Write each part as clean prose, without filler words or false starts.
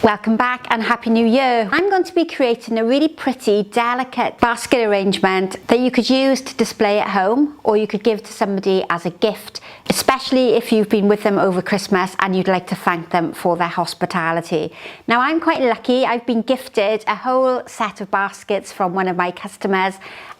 Welcome back and Happy New Year. I'm going to be creating a really pretty, delicate basket arrangement that you could use to display at home, or you could give to somebody as a gift, especially if you've been with them over Christmas and you'd like to thank them for their hospitality. Now, I'm quite lucky. I've been gifted a whole set of baskets from one of my customers,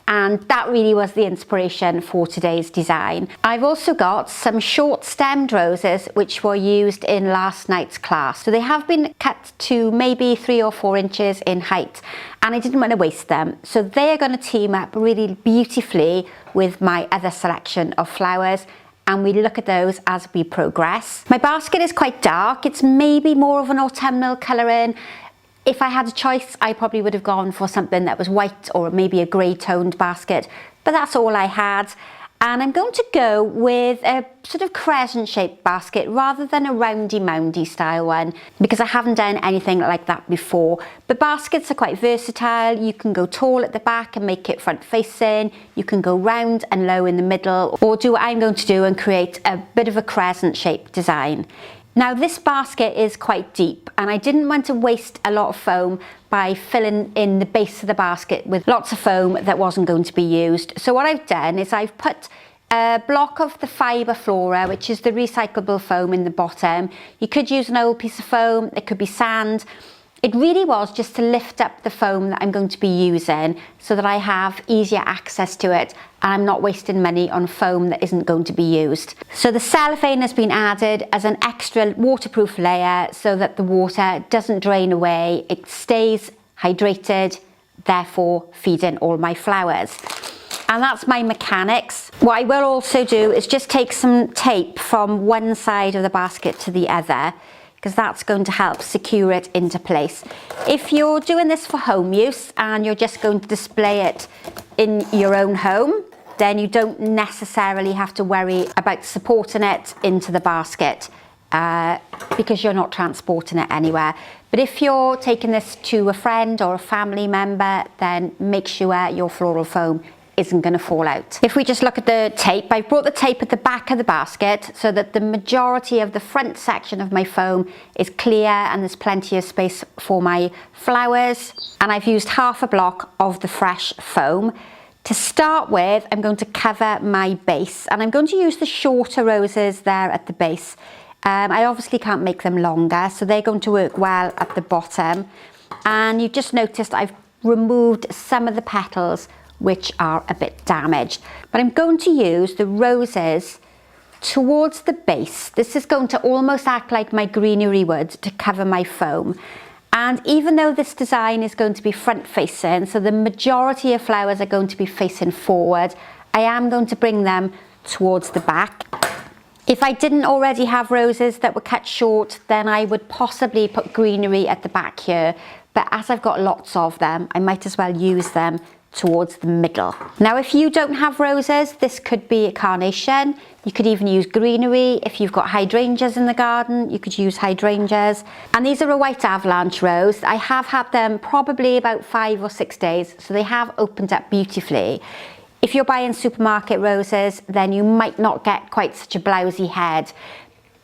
and that really was the inspiration for today's design. I've also got some short stemmed roses which were used in last night's class. So they have been cut to maybe 3 or 4 inches in height, and I didn't want to waste them. So they're going to team up really beautifully with my other selection of flowers, and we look at those as we progress. My basket is quite dark. It's maybe more of an autumnal colouring. If I had a choice, I probably would have gone for something that was white or maybe a grey toned basket, but that's all I had. And I'm going to go with a sort of crescent shaped basket rather than a roundy moundy style one, because I haven't done anything like that before. But baskets are quite versatile. You can go tall at the back and make it front facing. You can go round and low in the middle, or do what I'm going to do and create a bit of a crescent shaped design. Now, this basket is quite deep, and I didn't want to waste a lot of foam by filling in the base of the basket with lots of foam that wasn't going to be used. So what I've done is I've put a block of the fibre Floral, which is the recyclable foam, in the bottom. You could use an old piece of foam, it could be sand. It really was just to lift up the foam that I'm going to be using so that I have easier access to it and I'm not wasting money on foam that isn't going to be used. So the cellophane has been added as an extra waterproof layer so that the water doesn't drain away. It stays hydrated, therefore feeding all my flowers. And that's my mechanics. What I will also do is just take some tape from one side of the basket to the other, because that's going to help secure it into place. If you're doing this for home use and you're just going to display it in your own home, then you don't necessarily have to worry about supporting it into the basket because you're not transporting it anywhere. But if you're taking this to a friend or a family member, then make sure your floral foam isn't going to fall out. If we just look at the tape, I've brought the tape at the back of the basket so that the majority of the front section of my foam is clear and there's plenty of space for my flowers. And I've used half a block of the fresh foam. To start with, I'm going to cover my base, and I'm going to use the shorter roses there at the base. I obviously can't make them longer, so they're going to work well at the bottom. And you've just noticed I've removed some of the petals which are a bit damaged, but I'm going to use the roses towards the base. This is going to almost act like my greenery would to cover my foam. And even though this design is going to be front facing, so the majority of flowers are going to be facing forward, I am going to bring them towards the back. If I didn't already have roses that were cut short, then I would possibly put greenery at the back here, but as I've got lots of them, I might as well use them towards the middle. Now, if you don't have roses, this could be a carnation. You could even use greenery. If you've got hydrangeas in the garden, you could use hydrangeas. And these are a white avalanche rose. I have had them probably about 5 or 6 days, so they have opened up beautifully. If you're buying supermarket roses, then you might not get quite such a blousy head.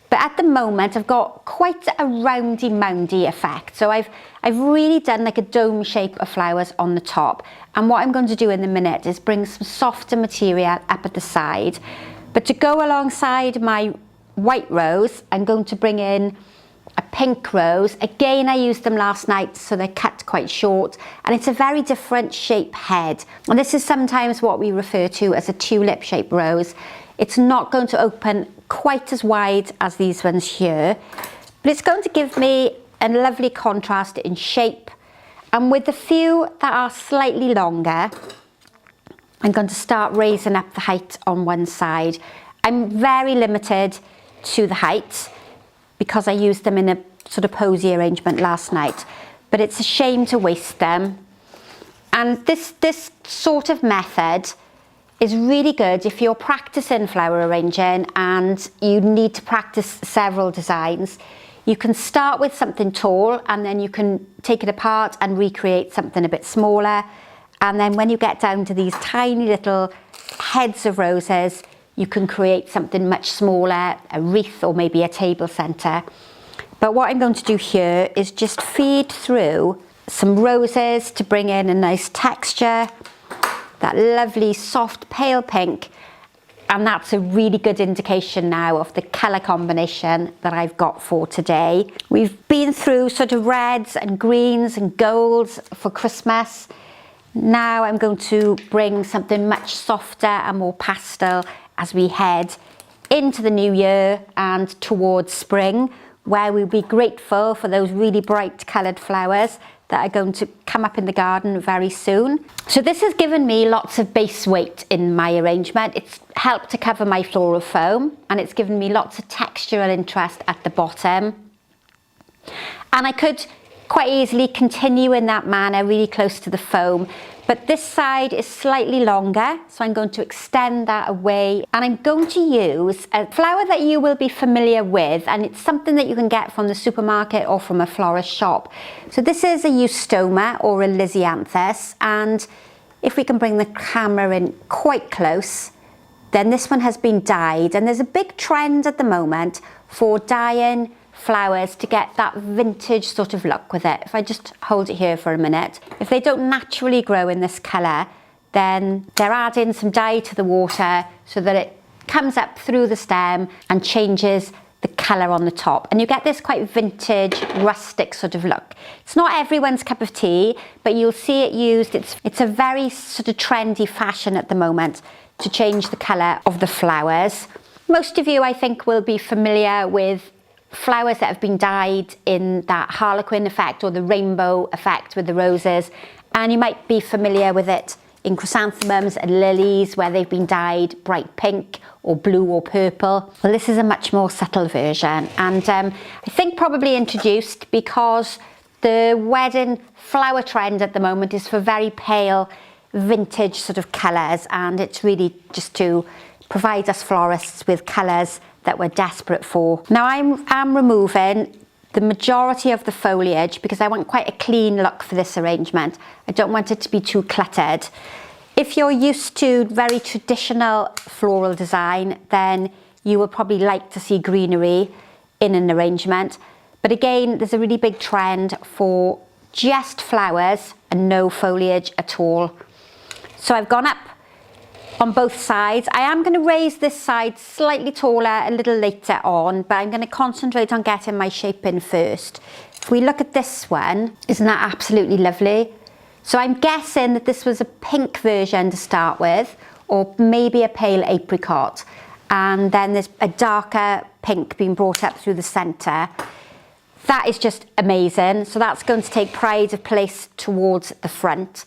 But at the moment, I've got quite a roundy moundy effect. So I've really done like a dome shape of flowers on the top. And what I'm going to do in a minute is bring some softer material up at the side. But to go alongside my white rose, I'm going to bring in a pink rose. Again, I used them last night, so they're cut quite short. And it's a very different shape head. And this is sometimes what we refer to as a tulip shaped rose. It's not going to open quite as wide as these ones here, but it's going to give me a lovely contrast in shape. And with the few that are slightly longer, I'm going to start raising up the height on one side. I'm very limited to the height because I used them in a sort of posy arrangement last night, but it's a shame to waste them. And this sort of method is really good if you're practicing flower arranging and you need to practice several designs. You can start with something tall and then you can take it apart and recreate something a bit smaller. And then when you get down to these tiny little heads of roses, you can create something much smaller, a wreath or maybe a table centre. But what I'm going to do here is just feed through some roses to bring in a nice texture, that lovely soft pale pink, and that's a really good indication now of the colour combination that I've got for today. We've been through sort of reds and greens and golds for Christmas. Now I'm going to bring something much softer and more pastel as we head into the new year and towards spring, where we'll be grateful for those really bright coloured flowers that are going to come up in the garden very soon. So this has given me lots of base weight in my arrangement. It's helped to cover my floral foam, and it's given me lots of textural interest at the bottom. And I could quite easily continue in that manner, really close to the foam. But this side is slightly longer, so I'm going to extend that away, and I'm going to use a flower that you will be familiar with, and it's something that you can get from the supermarket or from a florist shop. So this is a eustoma or a lisianthus, and if we can bring the camera in quite close, then this one has been dyed, and there's a big trend at the moment for dyeing flowers to get that vintage sort of look with it. If I just hold it here for a minute, if they don't naturally grow in this colour, then they're adding some dye to the water so that it comes up through the stem and changes the colour on the top, and you get this quite vintage, rustic sort of look. It's not everyone's cup of tea, but you'll see it used. It's a very sort of trendy fashion at the moment to change the colour of the flowers. Most of you, I think, will be familiar with flowers that have been dyed in that harlequin effect or the rainbow effect with the roses, and you might be familiar with it in chrysanthemums and lilies where they've been dyed bright pink or blue or purple. Well, this is a much more subtle version, and I think probably introduced because the wedding flower trend at the moment is for very pale vintage sort of colours, and it's really just to provide us florists with colours that we're desperate for. Now I'm removing the majority of the foliage because I want quite a clean look for this arrangement. I don't want it to be too cluttered. If you're used to very traditional floral design, then you will probably like to see greenery in an arrangement. But again, there's a really big trend for just flowers and no foliage at all. So I've gone up on both sides. I am going to raise this side slightly taller a little later on, but I'm going to concentrate on getting my shape in first. If we look at this one, isn't that absolutely lovely? So I'm guessing that this was a pink version to start with, or maybe a pale apricot, and then there's a darker pink being brought up through the centre. That is just amazing. So that's going to take pride of place towards the front.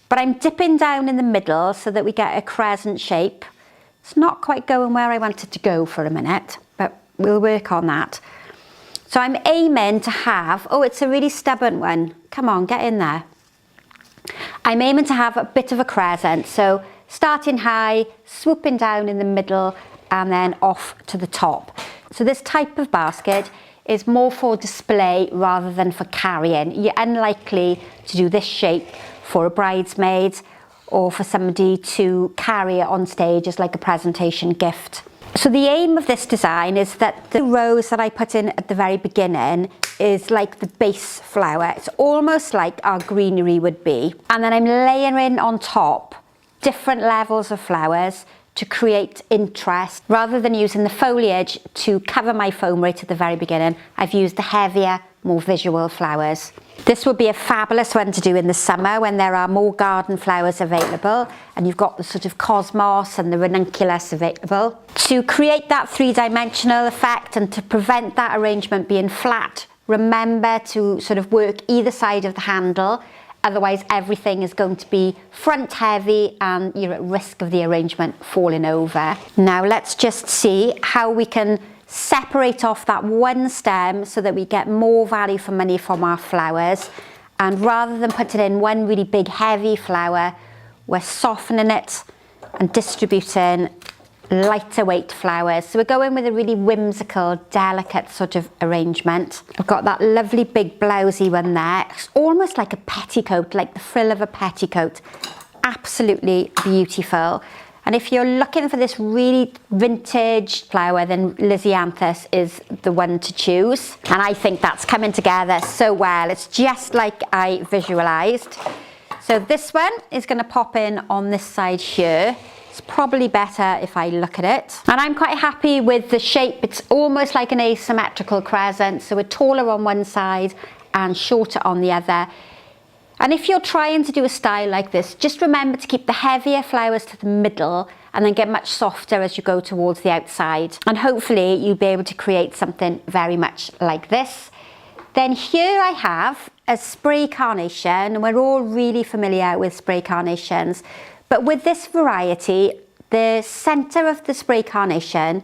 But I'm dipping down in the middle so that we get a crescent shape. It's not quite going where I want it to go for a minute, but we'll work on that. So I'm aiming to have, oh, it's a really stubborn one. Come on, get in there. I'm aiming to have a bit of a crescent. So starting high, swooping down in the middle, and then off to the top. So this type of basket is more for display rather than for carrying. You're unlikely to do this shape for a bridesmaid or for somebody to carry it on stage as like a presentation gift. So the aim of this design is that the rose that I put in at the very beginning is like the base flower. It's almost like our greenery would be. And then I'm layering on top different levels of flowers to create interest. Rather than using the foliage to cover my foam right at the very beginning, I've used the heavier, more visual flowers. This would be a fabulous one to do in the summer when there are more garden flowers available and you've got the sort of cosmos and the ranunculus available. To create that three-dimensional effect and to prevent that arrangement being flat, remember to sort of work either side of the handle, otherwise everything is going to be front heavy and you're at risk of the arrangement falling over. Now let's just see how we can separate off that one stem so that we get more value for money from our flowers, and rather than putting in one really big heavy flower, we're softening it and distributing lighter weight flowers. So we're going with a really whimsical, delicate sort of arrangement. I've got that lovely big blousey one there. It's almost like a petticoat, like the frill of a petticoat. Absolutely beautiful. And if you're looking for this really vintage flower, then Lisianthus is the one to choose. And I think that's coming together so well. It's just like I visualized. So this one is going to pop in on this side here. It's probably better if I look at it. And I'm quite happy with the shape. It's almost like an asymmetrical crescent. So we're taller on one side and shorter on the other. And if you're trying to do a style like this, just remember to keep the heavier flowers to the middle and then get much softer as you go towards the outside. And hopefully you'll be able to create something very much like this. Then here I have a spray carnation, and we're all really familiar with spray carnations. But with this variety, the centre of the spray carnation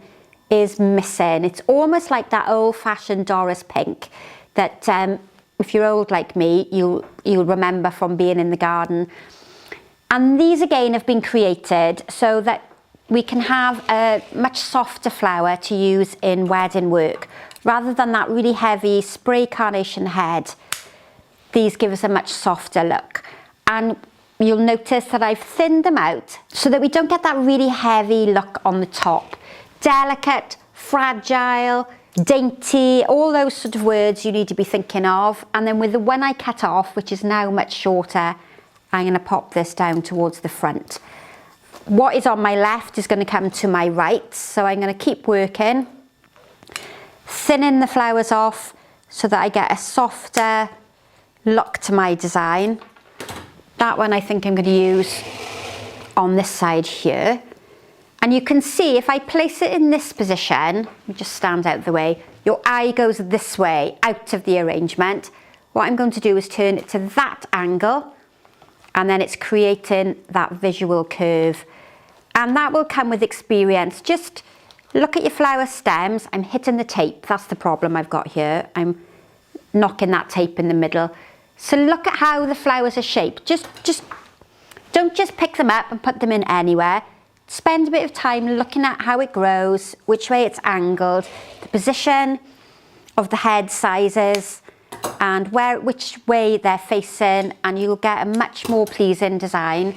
is missing. It's almost like that old-fashioned Doris pink that if you're old like me, you'll remember from being in the garden. And these again have been created so that we can have a much softer flower to use in wedding work. Rather than that really heavy spray carnation head, these give us a much softer look. And you'll notice that I've thinned them out so that we don't get that really heavy look on the top. Delicate, fragile, dainty, all those sort of words you need to be thinking of. And then with the one I cut off, which is now much shorter, I'm going to pop this down towards the front. What is on my left is going to come to my right, so I'm going to keep working, thinning the flowers off so that I get a softer look to my design. That one I think I'm going to use on this side here. And you can see if I place it in this position, it just stands out the way, your eye goes this way out of the arrangement. What I'm going to do is turn it to that angle, and then it's creating that visual curve. And that will come with experience. Just look at your flower stems. I'm hitting the tape. That's the problem I've got here. I'm knocking that tape in the middle. So look at how the flowers are shaped. Don't just pick them up and put them in anywhere. Spend a bit of time looking at how it grows, which way it's angled, the position of the head sizes, and which way they're facing, and you'll get a much more pleasing design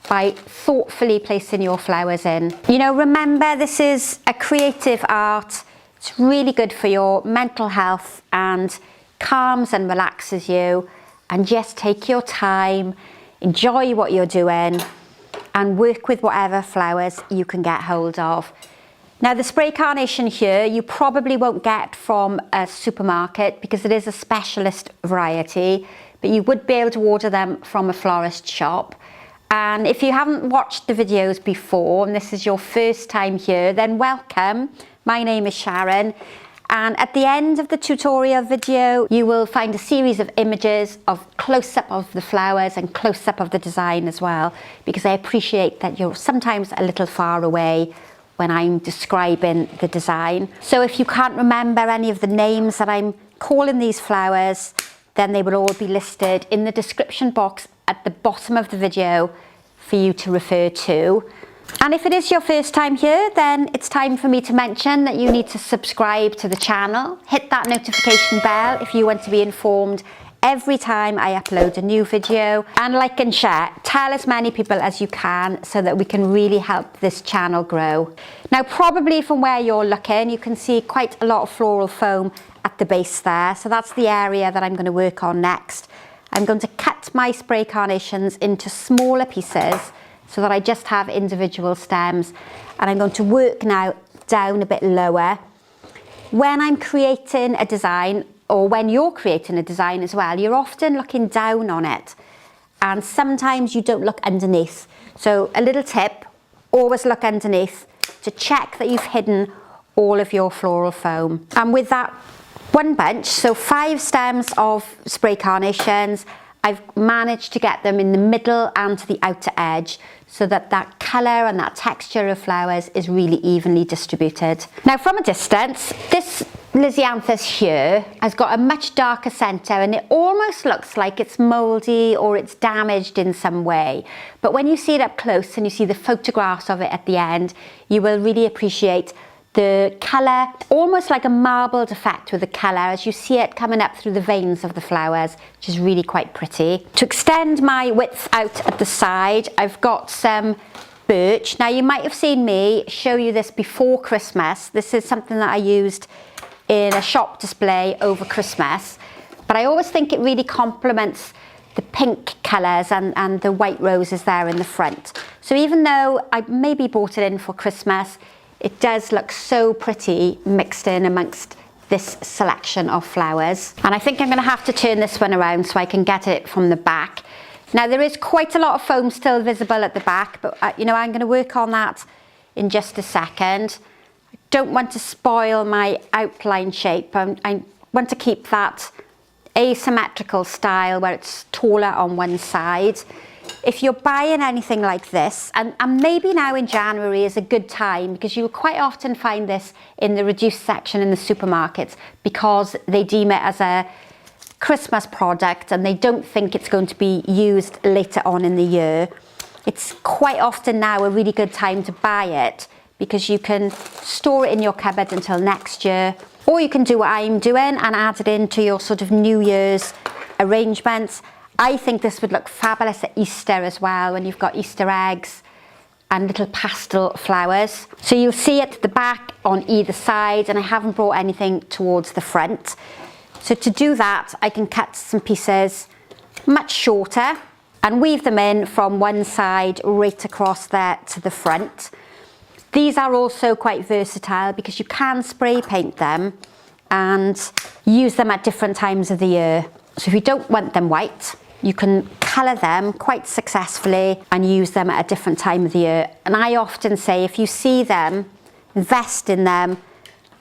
by thoughtfully placing your flowers in. You know, remember, this is a creative art. It's really good for your mental health and calms and relaxes you. And just take your time, enjoy what you're doing, and work with whatever flowers you can get hold of. Now, the spray carnation here, you probably won't get from a supermarket because it is a specialist variety, but you would be able to order them from a florist shop. And if you haven't watched the videos before and this is your first time here, then welcome. My name is Sharon. And at the end of the tutorial video, you will find a series of images of close-up of the flowers and close-up of the design as well, because I appreciate that you're sometimes a little far away when I'm describing the design. So if you can't remember any of the names that I'm calling these flowers, then they will all be listed in the description box at the bottom of the video for you to refer to. And if it is your first time here, then it's time for me to mention that you need to subscribe to the channel. Hit that notification bell if you want to be informed every time I upload a new video. And like and share. Tell as many people as you can so that we can really help this channel grow. Now, probably from where you're looking, you can see quite a lot of floral foam at the base there. So that's the area that I'm going to work on next. I'm going to cut my spray carnations into smaller pieces so that I just have individual stems, and I'm going to work now down a bit lower. When I'm creating a design, or when you're creating a design as well, you're often looking down on it, and sometimes you don't look underneath. So a little tip, always look underneath to check that you've hidden all of your floral foam. And with that one bunch, so 5 stems of spray carnations, I've managed to get them in the middle and to the outer edge so that that colour and that texture of flowers is really evenly distributed. Now, from a distance, this Lisianthus here has got a much darker centre, and it almost looks like it's mouldy or it's damaged in some way. But when you see it up close and you see the photographs of it at the end, you will really appreciate the colour, almost like a marbled effect with the colour as you see it coming up through the veins of the flowers, which is really quite pretty. To extend my width out at the side, I've got some birch. Now you might have seen me show you this before Christmas. This is something that I used in a shop display over Christmas, but I always think it really complements the pink colours and the white roses there in the front. So even though I maybe bought it in for Christmas, it does look so pretty mixed in amongst this selection of flowers. And I think I'm going to have to turn this one around so I can get it from the back. Now there is quite a lot of foam still visible at the back, but you know, I'm going to work on that in just a second. I don't want to spoil my outline shape. I want to keep that asymmetrical style where it's taller on one side. If you're buying anything like this, and maybe now in January is a good time, because you'll quite often find this in the reduced section in the supermarkets because they deem it as a Christmas product and they don't think it's going to be used later on in the year. It's quite often now a really good time to buy it because you can store it in your cupboard until next year, or you can do what I'm doing and add it into your sort of New Year's arrangements. I think this would look fabulous at Easter as well, when you've got Easter eggs and little pastel flowers. So you'll see it at the back on either side, and I haven't brought anything towards the front. So to do that, I can cut some pieces much shorter and weave them in from one side right across there to the front. These are also quite versatile because you can spray paint them and use them at different times of the year. So if you don't want them white, you can colour them quite successfully and use them at a different time of the year. And I often say, if you see them, invest in them,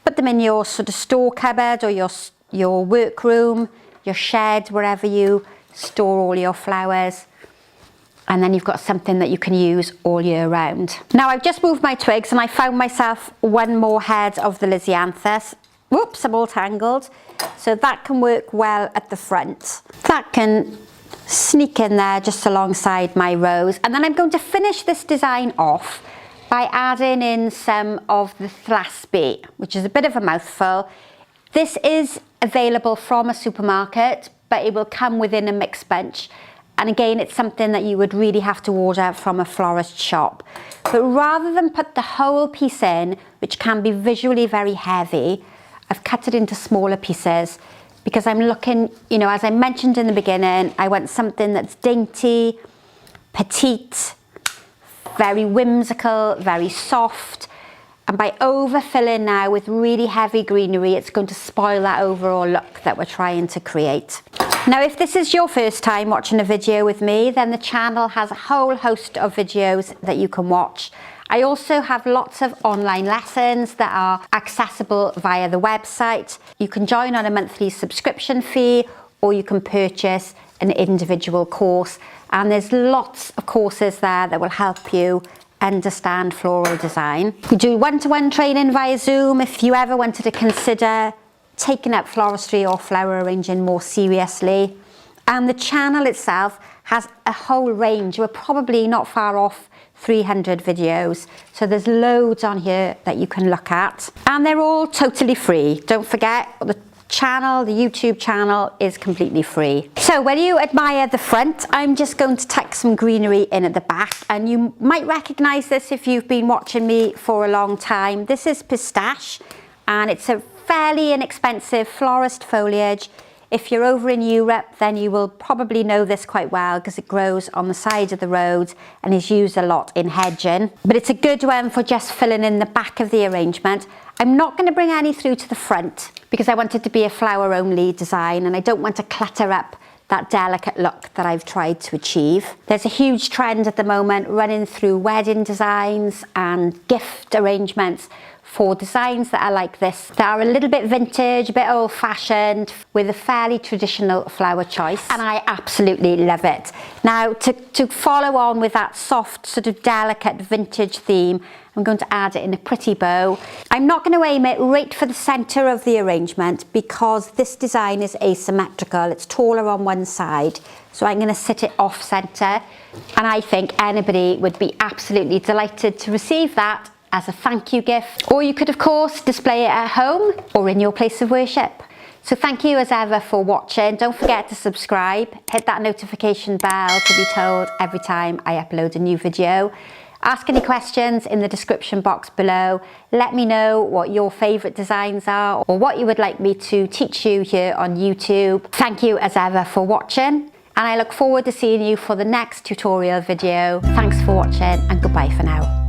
put them in your sort of store cupboard or your workroom, your shed, wherever you store all your flowers. And then you've got something that you can use all year round. Now I've just moved my twigs and I found myself one more head of the Lisianthus. Whoops, I'm all tangled. So that can work well at the front. That can sneak in there just alongside my rose. And then I'm going to finish this design off by adding in some of the thlasby, which is a bit of a mouthful. This is available from a supermarket, but it will come within a mixed bunch. And again, it's something that you would really have to order from a florist shop. But rather than put the whole piece in, which can be visually very heavy, I've cut it into smaller pieces because I'm looking, you know, as I mentioned in the beginning, I want something that's dainty, petite, very whimsical, very soft. And by overfilling now with really heavy greenery, it's going to spoil that overall look that we're trying to create. Now, if this is your first time watching a video with me, then the channel has a whole host of videos that you can watch. I also have lots of online lessons that are accessible via the website. You can join on a monthly subscription fee, or you can purchase an individual course. And there's lots of courses there that will help you understand floral design. We do one-to-one training via Zoom if you ever wanted to consider taking up floristry or flower arranging more seriously. And the channel itself has a whole range. We're probably not far off 300 videos. So there's loads on here that you can look at. And they're all totally free. Don't forget, the channel, the YouTube channel, is completely free. So when you admire the front, I'm just going to tuck some greenery in at the back. And you might recognize this if you've been watching me for a long time. This is pistache, and it's a fairly inexpensive florist foliage. If you're over in Europe, then you will probably know this quite well because it grows on the side of the road and is used a lot in hedging. But it's a good one for just filling in the back of the arrangement. I'm not going to bring any through to the front because I want it to be a flower only design and I don't want to clutter up that delicate look that I've tried to achieve. There's a huge trend at the moment running through wedding designs and gift arrangements for designs that are like this, that are a little bit vintage, a bit old-fashioned, with a fairly traditional flower choice, and I absolutely love it. Now, to follow on with that soft, sort of delicate vintage theme, I'm going to add it in a pretty bow. I'm not going to aim it right for the centre of the arrangement because this design is asymmetrical. It's taller on one side, so I'm going to sit it off-centre, and I think anybody would be absolutely delighted to receive that as a thank you gift. Or you could of course display it at home or in your place of worship. So thank you as ever for watching. Don't forget to subscribe, hit that notification bell to be told every time I upload a new video. Ask any questions in the description box below. Let me know what your favourite designs are or what you would like me to teach you here on YouTube. Thank you as ever for watching, and I look forward to seeing you for the next tutorial video. Thanks for watching and goodbye for now.